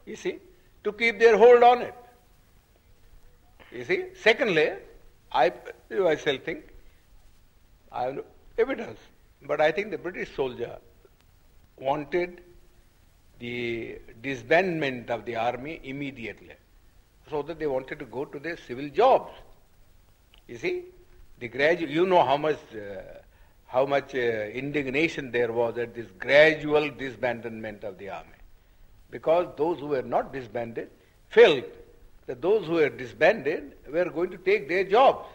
you see, to keep their hold on it. You see. Secondly, I myself think, I have no evidence, but I think the British soldier wanted the disbandment of the army immediately, so that they wanted to go to their civil jobs. You see, you know how much indignation there was at this gradual disbandment of the army, because those who were not disbanded felt that those who were disbanded were going to take their jobs.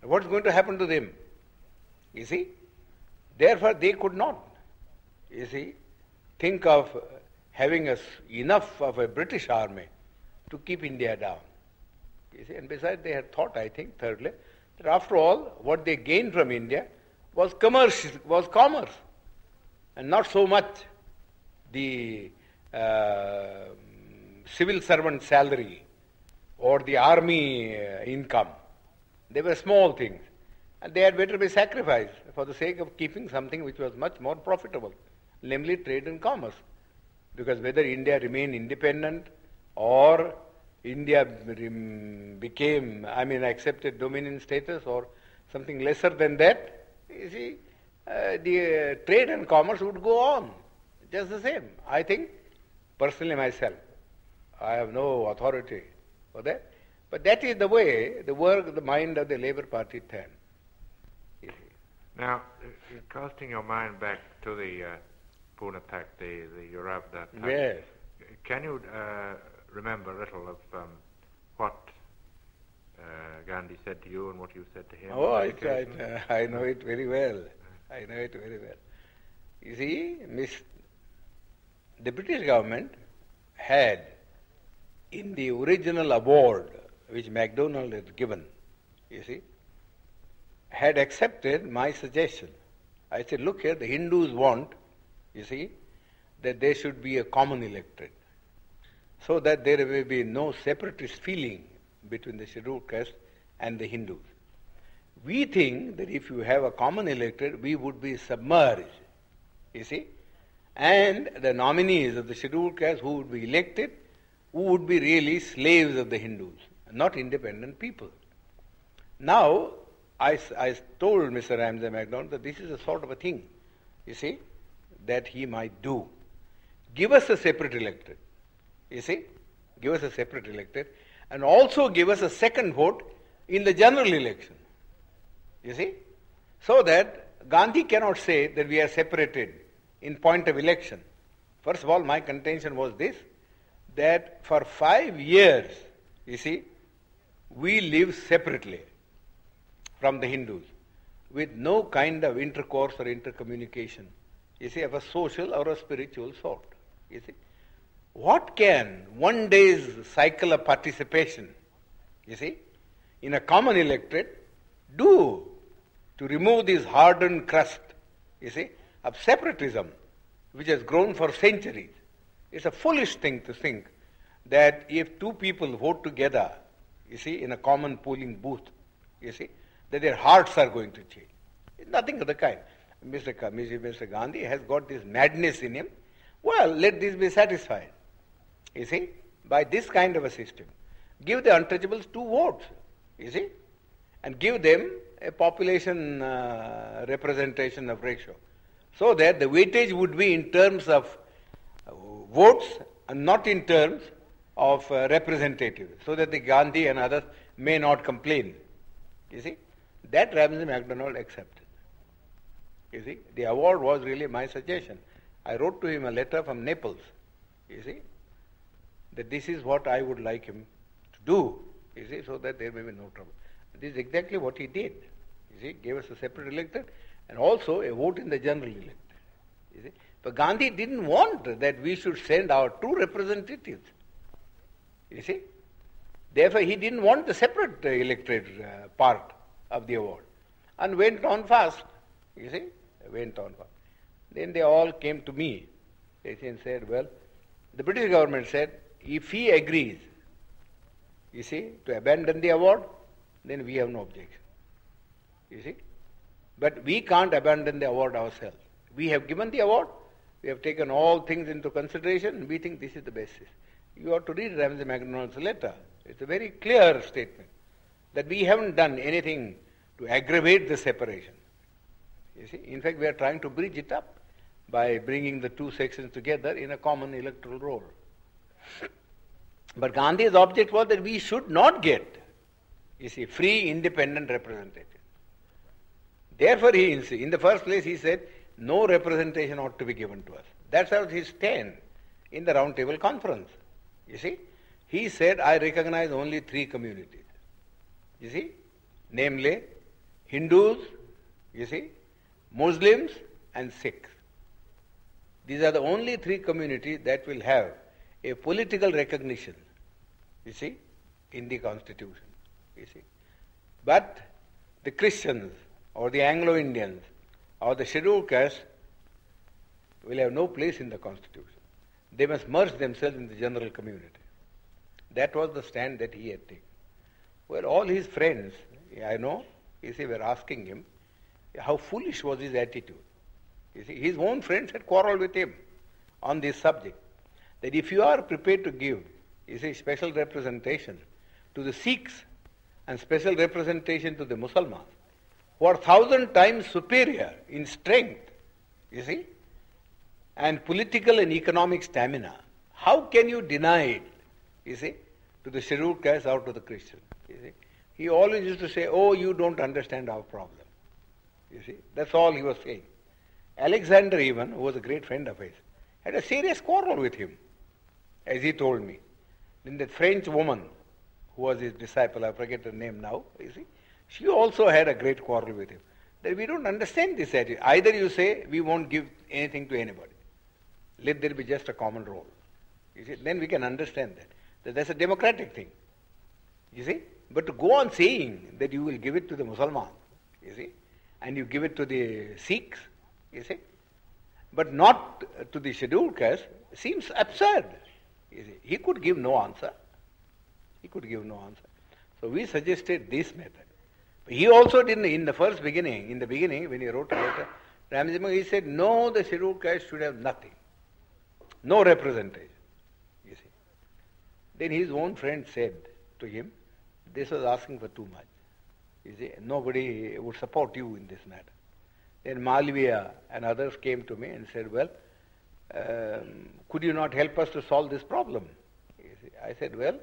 What's going to happen to them? You see, therefore they could not, you see, think of having enough of a British army to keep India down. You see, and besides they had thought, I think, thirdly, that after all, what they gained from India was commerce, and not so much the civil servant salary or the army income. They were small things, and they had better be sacrificed for the sake of keeping something which was much more profitable, namely trade and commerce. Because whether India remained independent or India accepted dominion status or something lesser than that, you see, the trade and commerce would go on just the same. I think, personally myself, I have no authority for that, but that is the way the mind of the Labour Party turned. Now, casting your mind back to the Pune Pact, the Eurabda Pact, yes. Can you remember a little of what Gandhi said to you and what you said to him? Oh, I know it very well. I know it very well. You see, the British government had, in the original award which MacDonald had given, you see, had accepted my suggestion. I said, look here, the Hindus want, you see, that there should be a common electorate, so that there will be no separatist feeling between the scheduled caste and the Hindus. We think that if you have a common electorate, we would be submerged, you see, and the nominees of the scheduled caste who would be elected, who would be really slaves of the Hindus, not independent people. Now, I told Mr. Ramsay MacDonald that this is a sort of a thing, you see, that he might do. Give us a separate electorate, you see, give us a separate electorate, and also give us a second vote in the general election, you see, so that Gandhi cannot say that we are separated in point of election. First of all, my contention was this, that for 5 years, you see, we live separately from the Hindus, with no kind of intercourse or intercommunication, you see, of a social or a spiritual sort, you see. What can one day's cycle of participation, you see, in a common electorate do to remove this hardened crust, you see, of separatism, which has grown for centuries? It's a foolish thing to think that if two people vote together, you see, in a common polling booth, you see, that their hearts are going to change. It's nothing of the kind. Mr. Gandhi has got this madness in him. Well, let this be satisfied, you see, by this kind of a system. Give the untouchables 2 votes, you see, and give them a population representation of ratio, so that the weightage would be in terms of votes and not in terms of representative, so that the Gandhi and others may not complain, you see. That Ramsay MacDonald accepted. You see, the award was really my suggestion. I wrote to him a letter from Naples, you see, that this is what I would like him to do, you see, so that there may be no trouble. This is exactly what he did. You see, gave us a separate electorate and also a vote in the general electorate. You see, but Gandhi didn't want that we should send our 2 representatives. You see, therefore he didn't want the separate electorate part of the award, and went on fast. You see, went on fast. Then they all came to me. They said, well, the British government said, if he agrees, you see, to abandon the award, then we have no objection. You see, but we can't abandon the award ourselves. We have given the award, We have taken all things into consideration and we think this is the basis. You ought to read Ramsay MacDonald's letter. It's a very clear statement that we haven't done anything to aggravate the separation. You see, in fact, we are trying to bridge it up by bringing the two sections together in a common electoral roll. But Gandhi's object was that we should not get, you see, free, independent representation. Therefore, in the first place, he said, no representation ought to be given to us. That's how his stand in the Round Table Conference. You see, he said, I recognize only three communities. You see, namely, Hindus, you see, Muslims and Sikhs. These are the only three communities that will have a political recognition, you see, in the Constitution, you see. But the Christians or the Anglo-Indians or the scheduled caste will have no place in the Constitution. They must merge themselves in the general community. That was the stand that he had taken. Well, all his friends, I know, you see, were asking him how foolish was his attitude. You see, his own friends had quarreled with him on this subject. That if you are prepared to give, you see, special representation to the Sikhs and special representation to the Muslims, who are 1,000 times superior in strength, you see, and political and economic stamina, how can you deny it, you see, to the scheduled caste or to the Christian? You see, he always used to say, oh, you don't understand our problem. You see, that's all he was saying. Alexander even, who was a great friend of his, had a serious quarrel with him, as he told me. Then that French woman, who was his disciple, I forget her name now, you see, she also had a great quarrel with him. That we don't understand this attitude. Either you say, we won't give anything to anybody. Let there be just a common role. You see, then we can understand that that's a democratic thing. You see? But to go on saying that you will give it to the Muslims, you see, and you give it to the Sikhs, you see, but not to the scheduled caste, seems absurd. You see, he could give no answer. He could give no answer. So we suggested this method. He also didn't, in the beginning, when he wrote a letter, Ramsay, he said, no, the scheduled caste should have nothing. No representation, you see. Then his own friend said to him, this was asking for too much. You see, nobody would support you in this matter. Then Malviya and others came to me and said, well, could you not help us to solve this problem? You see, I said, well,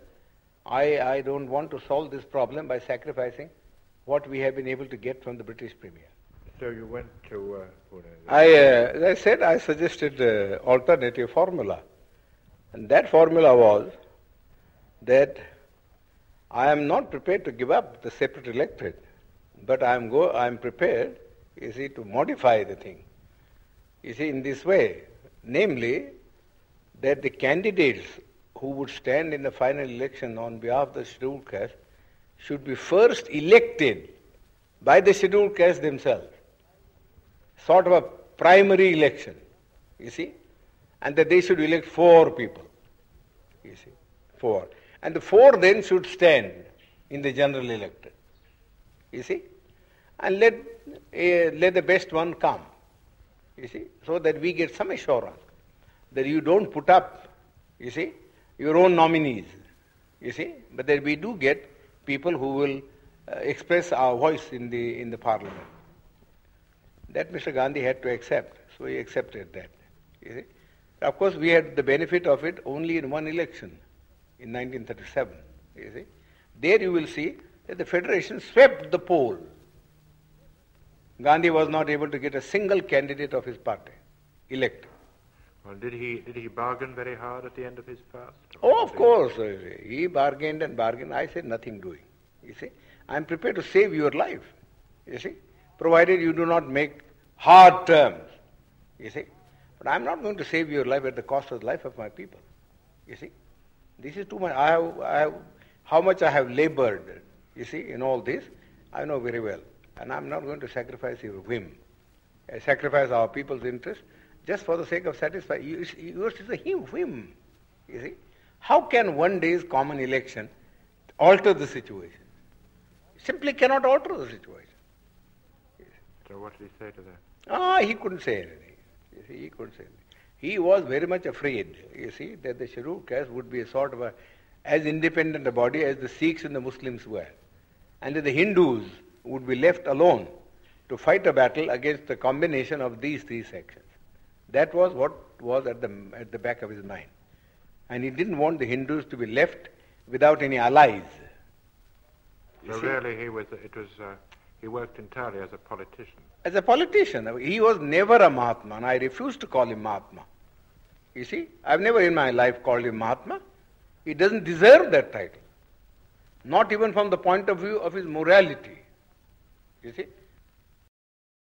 I don't want to solve this problem by sacrificing what we have been able to get from the British Premier. So you went to Pune? As I said, I suggested alternative formula. And that formula was that I am not prepared to give up the separate electorate, but I am prepared, you see, to modify the thing. You see, in this way, namely, that the candidates who would stand in the final election on behalf of the scheduled caste should be first elected by the scheduled caste themselves. Sort of a primary election, you see, and that they should elect 4 people, you see, 4. And the 4 then should stand in the general electorate, you see, and let the best one come, you see, so that we get some assurance that you don't put up, you see, your own nominees, you see, but that we do get people who will express our voice in the parliament. That Mr. Gandhi had to accept, so he accepted that. You see? Of course, we had the benefit of it only in one election, in 1937. You see? There you will see that the Federation swept the poll. Gandhi was not able to get a single candidate of his party elected. Well, did he bargain very hard at the end of his fast? Oh, of course. He bargained and bargained. I said nothing doing. You see? I am prepared to save your life. You see? Provided you do not make hard terms. You see? But I am not going to save your life at the cost of the life of my people. You see? This is too much. How much I have labored, you see, in all this, I know very well. And I am not going to sacrifice your whim. I sacrifice our people's interest just for the sake of satisfying. Yours is a whim. You see? How can one day's common election alter the situation? Simply cannot alter the situation. So what did he say to that? He couldn't say anything. You see, he couldn't say anything. He was very much afraid, you see, that the scheduled caste would be a sort of as independent a body as the Sikhs and the Muslims were. And that the Hindus would be left alone to fight a battle against the combination of these three sections. That was what was at the back of his mind. And he didn't want the Hindus to be left without any allies. So really he worked entirely as a politician. As a politician. He was never a Mahatma, and I refuse to call him Mahatma. You see, I've never in my life called him Mahatma. He doesn't deserve that title. Not even from the point of view of his morality. You see.